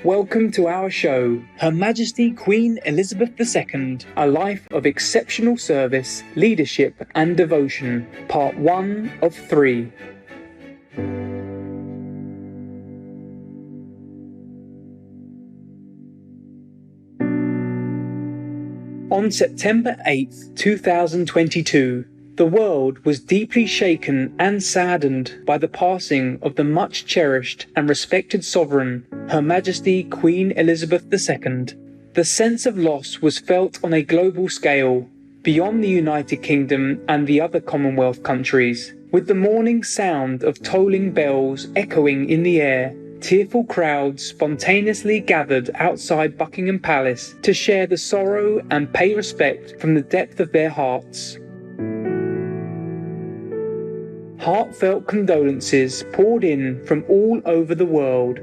Welcome to our show, Her Majesty Queen Elizabeth II, A Life of Exceptional Service, Leadership and Devotion, Part 1 of 3. On September 8, 2022, the world was deeply shaken and saddened by the passing of the much-cherished and respected sovereign, Her Majesty Queen Elizabeth II. The sense of loss was felt on a global scale, beyond the United Kingdom and the other Commonwealth countries, with the morning sound of tolling bells echoing in the air. Tearful crowds spontaneously gathered outside Buckingham Palace to share the sorrow and pay respect from the depth of their hearts. Heartfelt condolences poured in from all over the world.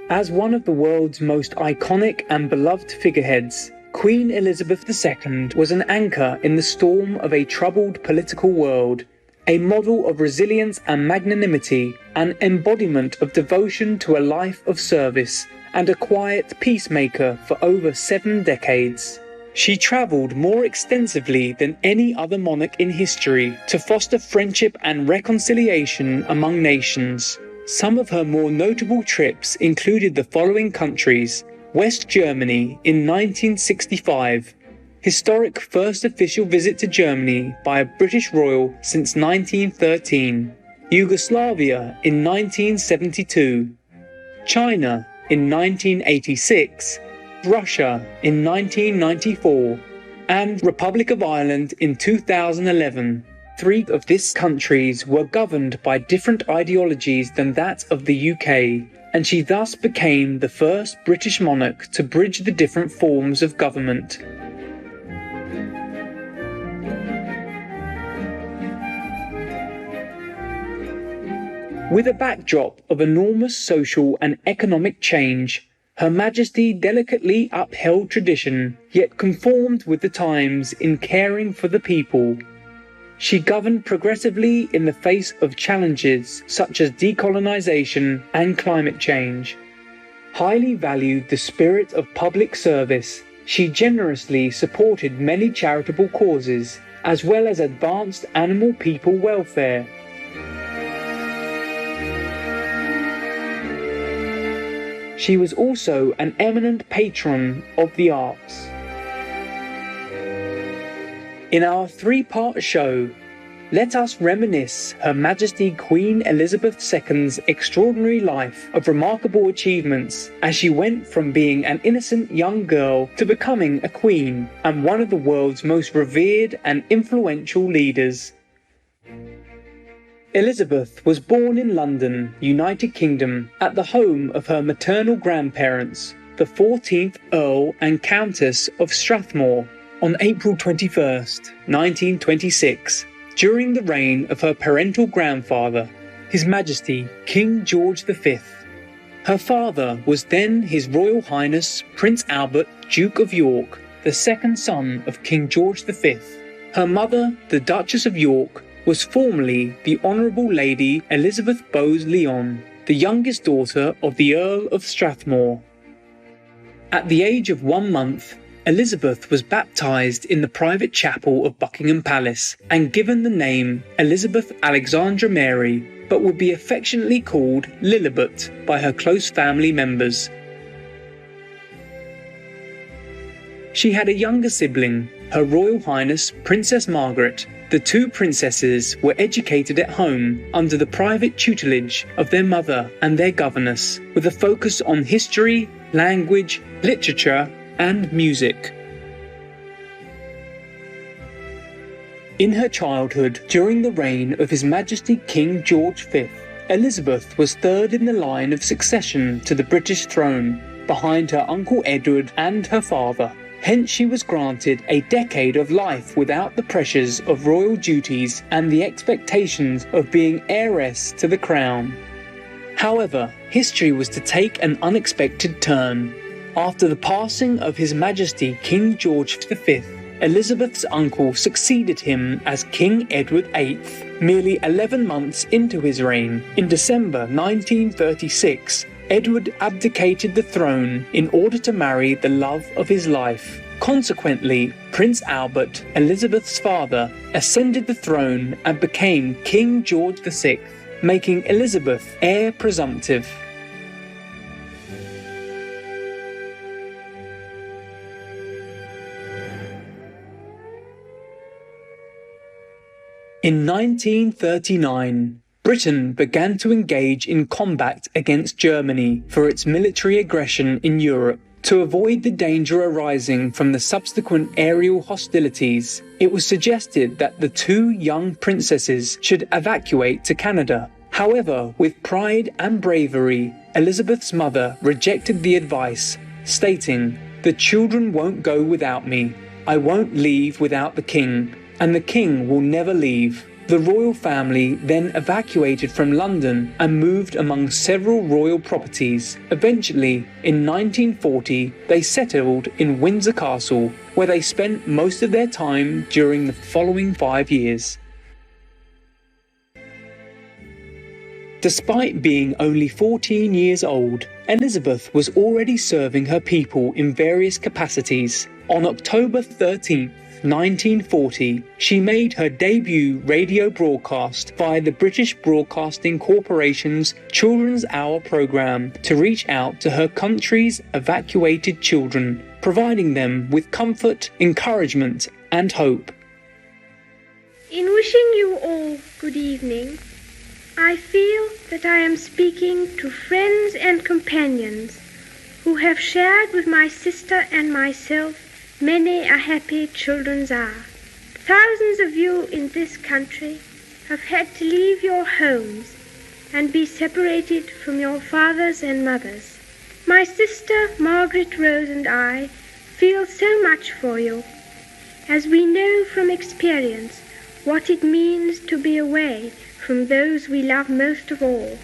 As one of the world's most iconic and beloved figureheads, Queen Elizabeth II was an anchor in the storm of a troubled political world, a model of resilience and magnanimity, an embodiment of devotion to a life of service, and a quiet peacemaker for over 7 decades. She travelled more extensively than any other monarch in history to foster friendship and reconciliation among nations. Some of her more notable trips included the following countries: West Germany in 1965, historic first official visit to Germany by a British royal since 1913, Yugoslavia in 1972, China in 1986, Russia in 1994, and Republic of Ireland in 2011. 3 of these countries were governed by different ideologies than that of the UK, and she thus became the first British monarch to bridge the different forms of government. With a backdrop of enormous social and economic change, Her Majesty delicately upheld tradition, yet conformed with the times in caring for the people. She governed progressively in the face of challenges such as decolonization and climate change. Highly valued the spirit of public service, she generously supported many charitable causes, as well as advanced animal people welfare. She was also an eminent patron of the arts. In our 3-part show, let us reminisce Her Majesty Queen Elizabeth II's extraordinary life of remarkable achievements as she went from being an innocent young girl to becoming a queen and one of the world's most revered and influential leaders. Elizabeth was born in London, United Kingdom, at the home of her maternal grandparents, the 14th Earl and Countess of Strathmore, on April 21, 1926, during the reign of her parental grandfather, His Majesty King George V. Her father was then His Royal Highness Prince Albert, Duke of York, the second son of King George V. Her mother, the Duchess of York, was formerly the Honourable Lady Elizabeth Bowes-Lyon, the youngest daughter of the Earl of Strathmore. At the age of 1 month, Elizabeth was baptised in the private chapel of Buckingham Palace and given the name Elizabeth Alexandra Mary, but would be affectionately called Lilibet by her close family members. She had a younger sibling, Her Royal Highness Princess Margaret. The 2 princesses were educated at home under the private tutelage of their mother and their governess, with a focus on history, language, literature, and music. In her childhood, during the reign of His Majesty King George V, Elizabeth was third in the line of succession to the British throne, behind her uncle Edward and her father. Hence she was granted a decade of life without the pressures of royal duties and the expectations of being heiress to the crown. However, history was to take an unexpected turn. After the passing of His Majesty King George V, Elizabeth's uncle succeeded him as King Edward VIII, merely 11 months into his reign. In December 1936, Edward abdicated the throne in order to marry the love of his life. Consequently, Prince Albert, Elizabeth's father, ascended the throne and became King George VI, making Elizabeth heir presumptive. In 1939, Britain began to engage in combat against Germany for its military aggression in Europe. To avoid the danger arising from the subsequent aerial hostilities, it was suggested that the two young princesses should evacuate to Canada. However, with pride and bravery, Elizabeth's mother rejected the advice, stating, "The children won't go without me. I won't leave without the king, and the king will never leave." The royal family then evacuated from London and moved among several royal properties. Eventually, in 1940, they settled in Windsor Castle, where they spent most of their time during the following 5 years. Despite being only 14 years old, Elizabeth was already serving her people in various capacities. On October 13th, 1940, she made her debut radio broadcast via the British Broadcasting Corporation's Children's Hour programme to reach out to her country's evacuated children, providing them with comfort, encouragement and hope. In wishing you all good evening, I feel that I am speaking to friends and companions who have shared with my sister and myself many a happy children's hour. Thousands of you in this country have had to leave your homes and be separated from your fathers and mothers. My sister Margaret Rose and I feel so much for you, as we know from experience what it means to be away from those we love most of all.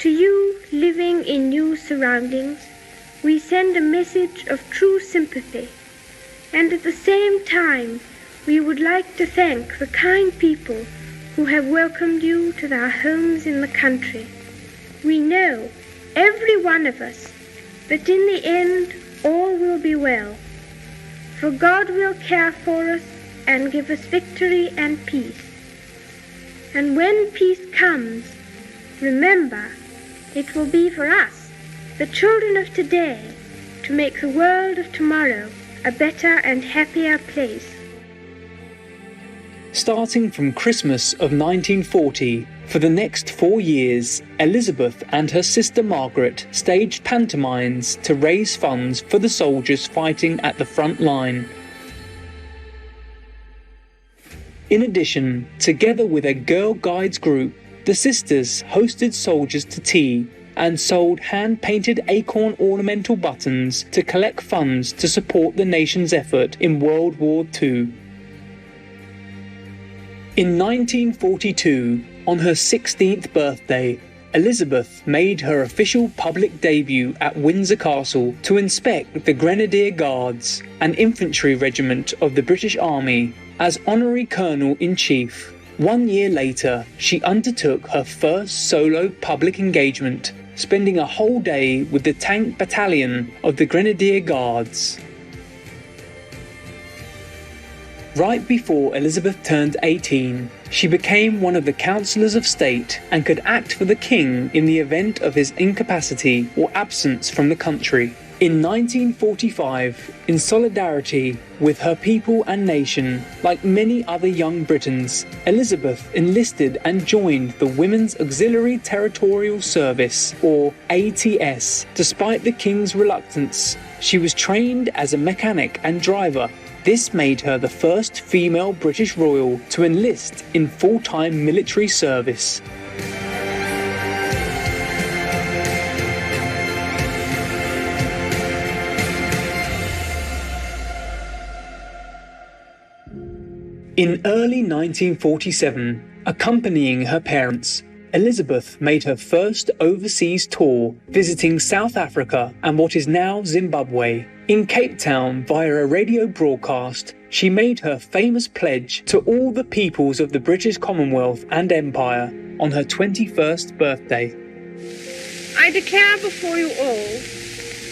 To you living in new surroundings, we send a message of true sympathy. And at the same time, we would like to thank the kind people who have welcomed you to their homes in the country. We know, every one of us, that in the end all will be well, for God will care for us and give us victory and peace. And when peace comes, remember, it will be for us, the children of today, to make the world of tomorrow a better and happier place. Starting from Christmas of 1940, for the next 4 years, Elizabeth and her sister Margaret staged pantomimes to raise funds for the soldiers fighting at the front line. In addition, together with a Girl Guides group, the sisters hosted soldiers to tea and sold hand-painted acorn ornamental buttons to collect funds to support the nation's effort in World War II. In 1942, on her 16th birthday, Elizabeth made her official public debut at Windsor Castle to inspect the Grenadier Guards, an infantry regiment of the British Army, as Honorary Colonel-in-Chief. 1 year later, she undertook her first solo public engagement, spending a whole day with the Tank Battalion of the Grenadier Guards. Right before Elizabeth turned 18, she became one of the Councillors of State and could act for the King in the event of his incapacity or absence from the country. In 1945, in solidarity with her people and nation, like many other young Britons, Elizabeth enlisted and joined the Women's Auxiliary Territorial Service, or ATS. Despite the King's reluctance, she was trained as a mechanic and driver, This made her the first female British royal to enlist in full-time military service. In early 1947, accompanying her parents, Elizabeth made her first overseas tour, visiting South Africa and what is now Zimbabwe. In Cape Town, via a radio broadcast, she made her famous pledge to all the peoples of the British Commonwealth and Empire on her 21st birthday. I declare before you all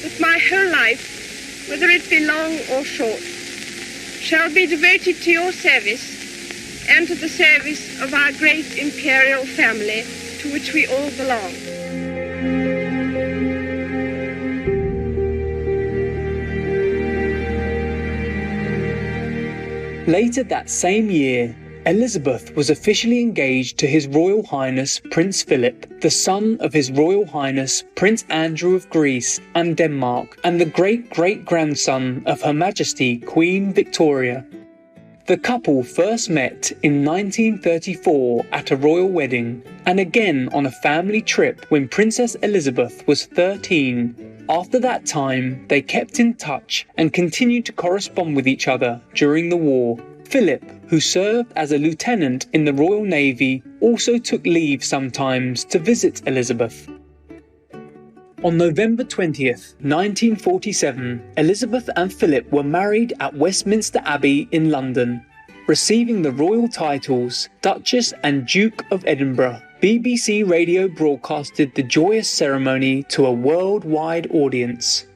that my whole life, whether it be long or short, shall be devoted to your service and to the service of our great imperial family to which we all belong. Later that same year, Elizabeth was officially engaged to His Royal Highness Prince Philip, the son of His Royal Highness Prince Andrew of Greece and Denmark, and the great-great-grandson of Her Majesty Queen Victoria. The couple first met in 1934 at a royal wedding, and again on a family trip when Princess Elizabeth was 13. After that time, they kept in touch and continued to correspond with each other during the war. Philip, who served as a lieutenant in the Royal Navy, also took leave sometimes to visit Elizabeth. On November 20th, 1947, Elizabeth and Philip were married at Westminster Abbey in London, receiving the royal titles Duchess and Duke of Edinburgh. BBC Radio broadcasted the joyous ceremony to a worldwide audience.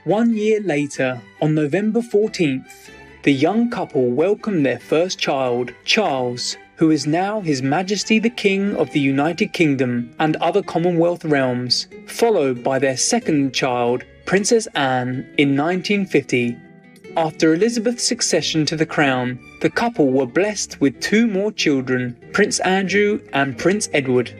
1 year later, on November 14th, the young couple welcomed their first child, Charles, who is now His Majesty the King of the United Kingdom and other Commonwealth realms, followed by their second child, Princess Anne, in 1950. After Elizabeth's succession to the crown, the couple were blessed with 2 more children, Prince Andrew and Prince Edward.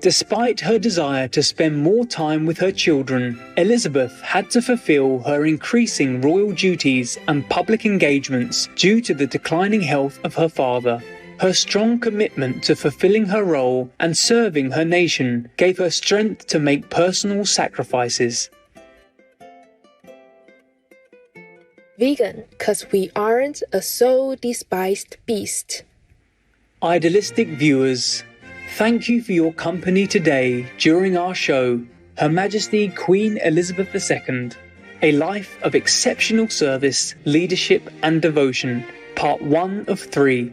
Despite her desire to spend more time with her children, Elizabeth had to fulfill her increasing royal duties and public engagements due to the declining health of her father. Her strong commitment to fulfilling her role and serving her nation gave her strength to make personal sacrifices. Vegan, 'cause we aren't a soul-despised beast. Idealistic viewers, thank you for your company today during our show, Her Majesty Queen Elizabeth II, A Life of Exceptional Service, Leadership and Devotion, Part 1 of 3.